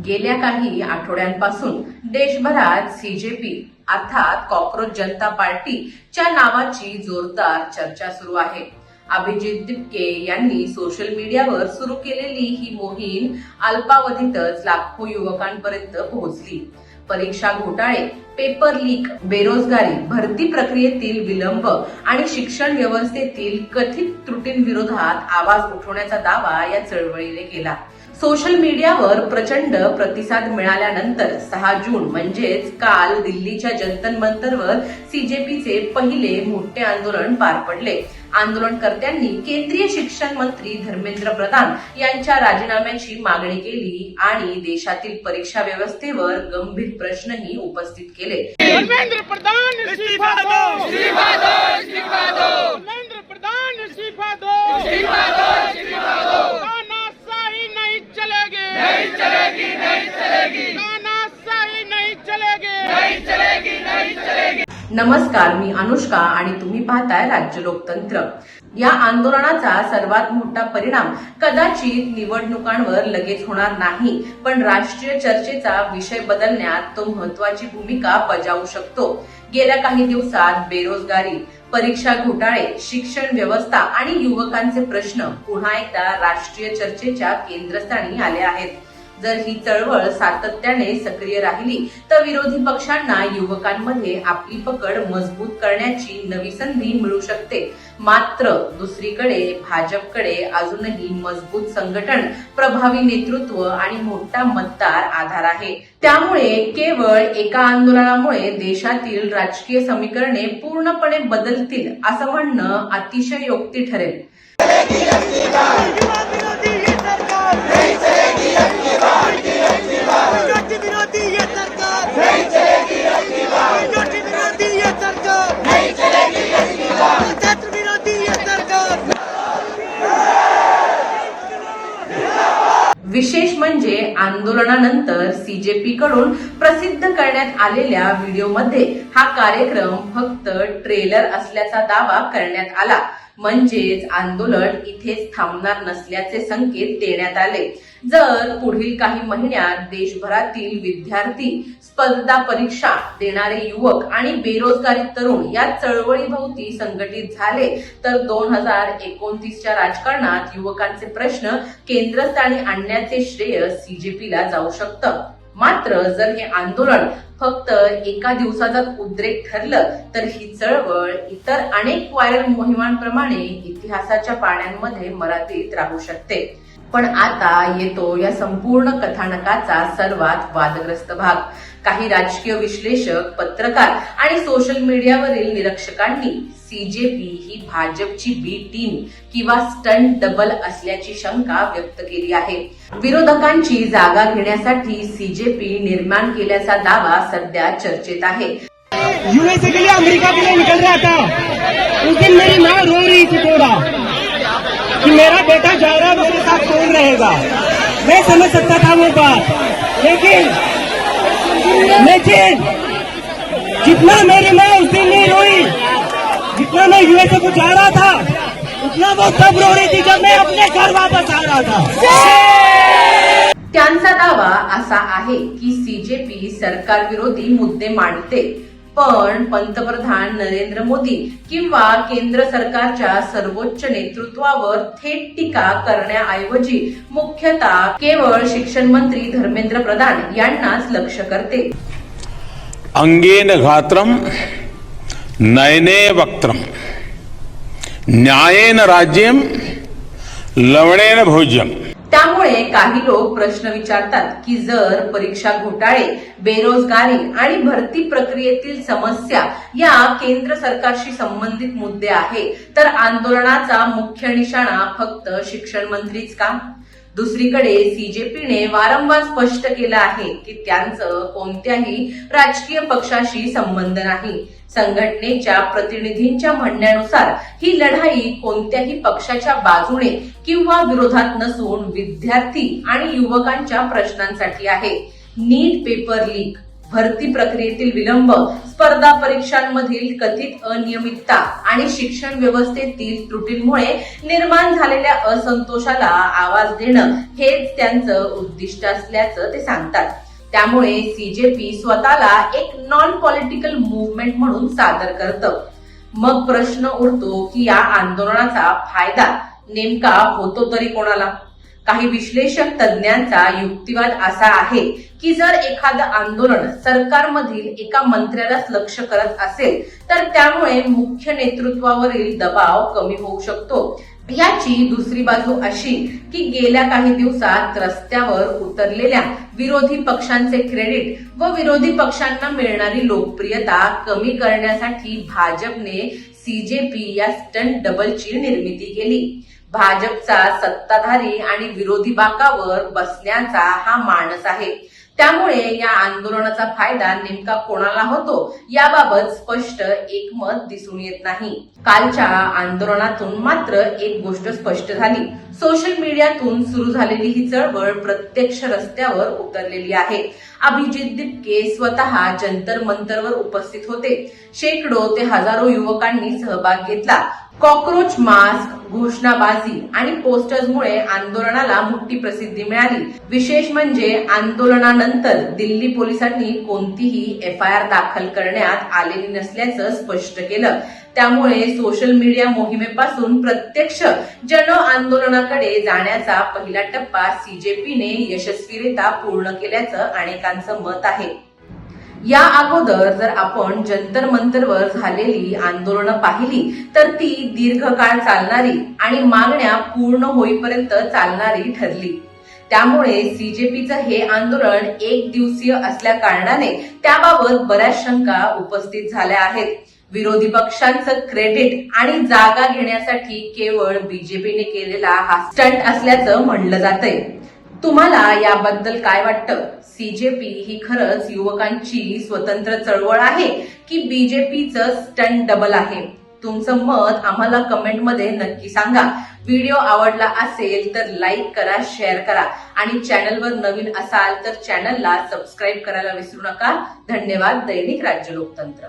गेल्या काही आठवड्यांपासून देशभरात सीजेपी अर्थात कॉक्रोच जनता पार्टीच्या नावाची जोरदार चर्चा सुरू आहे। अभिजित दिपके यांनी सोशल मीडियावर सुरू केलेली ही मोहीम अल्पावधीतच लाखो युवकांपर्यंत पोहोचली। परीक्षा घोटाळे, पेपर लीक, बेरोजगारी, भरती प्रक्रियेतील विलंब आणि शिक्षण व्यवस्थेतील कथित त्रुटींविरोधात आवाज उठवण्याचा दावा या चळवळीने केला। सोशल मीडियावर प्रचंड प्रतिसाद मिळाल्यानंतर 6 जून म्हणजेच काल दिल्लीच्या जंतर मंतरवर सीजेपीचे पहिले मोठे आंदोलन पार पडले। आंदोलनकर्त्यांनी केंद्रीय शिक्षण मंत्री धर्मेंद्र प्रधान यांच्या राजीनाम्याची मागणी केली आणि देशातील परीक्षा व्यवस्थेवर गंभीर प्रश्नही उपस्थित केले। धर्मेंद्र प्रधान इस्तीफा दो, इस्तीफा दो, इस्तीफा दो। धर्मेंद्र प्रधान इस्तीफा दो, इस्तीफा दो, इस्तीफा दो। तानाशाही नहीं चलेगी, नहीं चलेगी, नहीं चलेगी। तानाशाही नहीं चलेगी, नहीं चलेगी, नहीं चलेगी। नमस्कार, मी अनुष्का आणि तुम्ही पाहताय राज्य लोकतंत्र। या आंदोलनाचा सर्वात मोठा परिणाम कदाचित निवडणुकांवर लगेच होणार नाही, पण राष्ट्रीय चर्चेचा विषय बदलण्यात तो महत्त्वाची भूमिका बजावू शकतो। गेल्या काही दिवसात बेरोजगारी, परीक्षा घोटाळे, शिक्षण व्यवस्था आणि युवकांचे प्रश्न पुन्हा एकदा राष्ट्रीय चर्चेच्या केंद्रस्थानी आले आहेत। जर ही चळवळ सातत्याने सक्रिय राहिली तर विरोधी पक्षांना युवकांमध्ये आपली पकड मजबूत करण्याची नवी संधी मिळू शकते। मात्र दुसरीकडे भाजपकडे अजूनही मजबूत संघटन, प्रभावी नेतृत्व आणि मोठा मतदार आधार आहे। त्यामुळे केवळ एका आंदोलनामुळे देशातील राजकीय समीकरणे पूर्णपणे बदलतील असं म्हणणं अतिशय योग्य ठरेल। विशेष म्हणजे आंदोलनानंतर सीजेपी कडून प्रसिद्ध करण्यात आलेल्या व्हिडिओमध्ये हा कार्यक्रम फक्त ट्रेलर असल्याचा दावा करण्यात आला। म्हणजेच आंदोलन इथेच थांबणार नसल्याचे संकेत देण्यात आले। जर पुढील काही महिन्यात देशभरातील विद्यार्थी, स्पर्धा परीक्षा देणारे युवक आणि बेरोजगारी तरुण या चळवळीभोवती संघटित झाले तर 2029च्या राजकारणात युवकांचे प्रश्न केंद्रस्थानी आणण्याचे श्रेय सीजेपीला जाऊ शकतं। मात्र जर हे आंदोलन फक्त एका दिवसाचाच उद्रेक ठरलं तर ही चळवळ इतर अनेक व्हायरल मोहिमांप्रमाणे इतिहासाच्या पाण्यामध्ये मराठीत राहू शकते। पण आता येतो या संपूर्ण कथानकाचा सर्वात वादग्रस्त भाग। काही राजकीय विश्लेषक, पत्रकार आणि सोशल मीडियावरील निरीक्षकांनी सीजेपी ही भाजपची बी टीम किंवा स्टंट डबल असल्याची शंका व्यक्त केली आहे। विरोधकांची जागा घेण्यासाठी सीजेपी निर्माण केल्याचा दावा सध्या चर्चेत आहे। यूएसए के लिए, अमेरिका के लिए निकल रहा था, उस दिन मेरी माँ रो रही थी थोड़ा कि मेरा बेटा जा रहा, मेरे साथ कौन रहेगा। मैं समझ सकता था वो बात, लेकिन जितना मेरी माँ उस दिन नहीं रोई, जितना मैं यूएसए को जा रहा था, उतना वो तब रो रही थी जब मैं अपने घर वापस आ रहा था। त्यांचा दावा असा आहे की सीजेपी सरकार विरोधी मुद्दे मांडते, पण पंतप्रधान नरेंद्र मोदी किंवा केंद्र सरकारच्या सर्वोच्च नेतृत्वावर थेट टीका करण्याऐवजी मुख्यतः केवळ शिक्षण मंत्री धर्मेंद्र प्रधान यांनाच लक्ष करते। अंगेन घात्रम नयने वक्त्रम न्यायेन राज्यम लवणेन भोज्यम। त्यामुळे काही लोक प्रश्न विचारतात की जर परीक्षा घोटाळे, बेरोजगारी आणि भरती प्रक्रियेतील समस्या या केंद्र सरकारशी संबंधित मुद्दे आहे तर आंदोलनाचा मुख्य निशाणा फक्त शिक्षण मंत्रीच का? दुसरीकडे सीजेपीने वारंवार स्पष्ट केलं आहे की त्यांचं कोणत्याही राजकीय पक्षाशी संबंध नाही। संघटनेच्या प्रतिनिधींच्या म्हणण्यानुसार ही लढाई कोणत्याही पक्षाच्या बाजूने किंवा विरोधात नसून विद्यार्थी आणि युवकांच्या प्रश्नांसाठी आहे। नीट पेपर लीक, भरती प्रक्रियेतील विलंब, स्पर्धा परीक्षांमधील कथित अनियमितता आणि शिक्षण व्यवस्थेतील त्रुटींमुळे निर्माण झालेल्या असंतोषाला आवाज देणं हेच त्यांचं उद्दिष्ट असल्याचं ते सांगतात. त्यामुळे सीजेपी स्वतःला एक नॉन पॉलिटिकल मूव्हमेंट म्हणून सादर करतं. मग प्रश्न उरतो की या आंदोलनाचा फायदा नेमका होतो तरी कोणाला? काही विश्लेषक तज्ञांचा युक्तिवाद असा आहे की जर एखादं आंदोलन सरकारमधील एका मंत्र्यालाच लक्ष करत असेल तर त्यामुळे मुख्य नेतृत्वावरील दबाव कमी होऊ शकतो. याची दुसरी बाजू अशी की गेल्या काही दिवसात रस्त्यावर उतरलेल्या विरोधी पक्षांचे क्रेडिट व विरोधी पक्षांना मिळणारी लोकप्रियता कमी करण्यासाठी भाजपने सीजेपी या स्टंट डबलची निर्मिती केली. भाजपचा सत्ताधारी आणि विरोधी बाकावर बसण्याचा हा मानस आहे. त्यामुळे या आंदोलनाचा फायदा नेमका कोणाला होतो याबाबत स्पष्ट एकमत दिसून येत नाही. कालच्या आंदोलनातून मात्र एक गोष्ट स्पष्ट झाली. सोशल मीडियातून सुरू झालेली ही चळवळ प्रत्यक्ष रस्त्यावर उतरलेली आहे. अभिजित दिपके स्वतः जंतर मंतरवर उपस्थित होते. शेकडो ते हजारो युवकांनी सहभाग घेतला. कॉकरोच मास्क, घोषणाबाजी आणि पोस्टर्समुळे आंदोलनाला मोठी प्रसिद्धी मिळाली. विशेष म्हणजे आंदोलनानंतर दिल्ली पोलिसांनी कोणतीही एफआयआर दाखल करण्यात आलेली नसल्याचं स्पष्ट केलं. त्यामुळे सोशल मीडिया मोहिमेपासून प्रत्यक्ष जन आंदोलनाकडे जाण्याचा पहिला टप्पा सीजेपीने यशस्वीरित्या पूर्ण केल्याचं अनेकांचं मत आहे. या अगोदर जर आपण जंतर मंतरवर झालेली आंदोलनं पाहिली तर ती दीर्घकाळ चालणारी आणि मागण्या पूर्ण होईपर्यंत चालणारी ठरली. त्यामुळे सीजेपीचं हे आंदोलन एक दिवसीय असल्या कारणाने त्याबाबत बऱ्याच शंका उपस्थित झाल्या आहेत. विरोधी पक्षांचं क्रेडिट आणि जागा घेण्यासाठी केवळ बीजेपीने केलेला हा स्टंट असल्याचं म्हणलं जातंय. तुम्हाला याबद्दल काय वाटतं? सीजेपी ही खरंच युवकांची स्वतंत्र चळवळ आहे की बीजेपीचं स्टंट डबल आहे? तुमचं मत आम्हाला कमेंटमध्ये नक्की सांगा. व्हिडिओ आवडला असेल तर लाईक करा, शेअर करा आणि चॅनलवर नवीन असाल तर चॅनलला सबस्क्राईब करायला विसरू नका. धन्यवाद. दैनिक राज्य लोकतंत्र.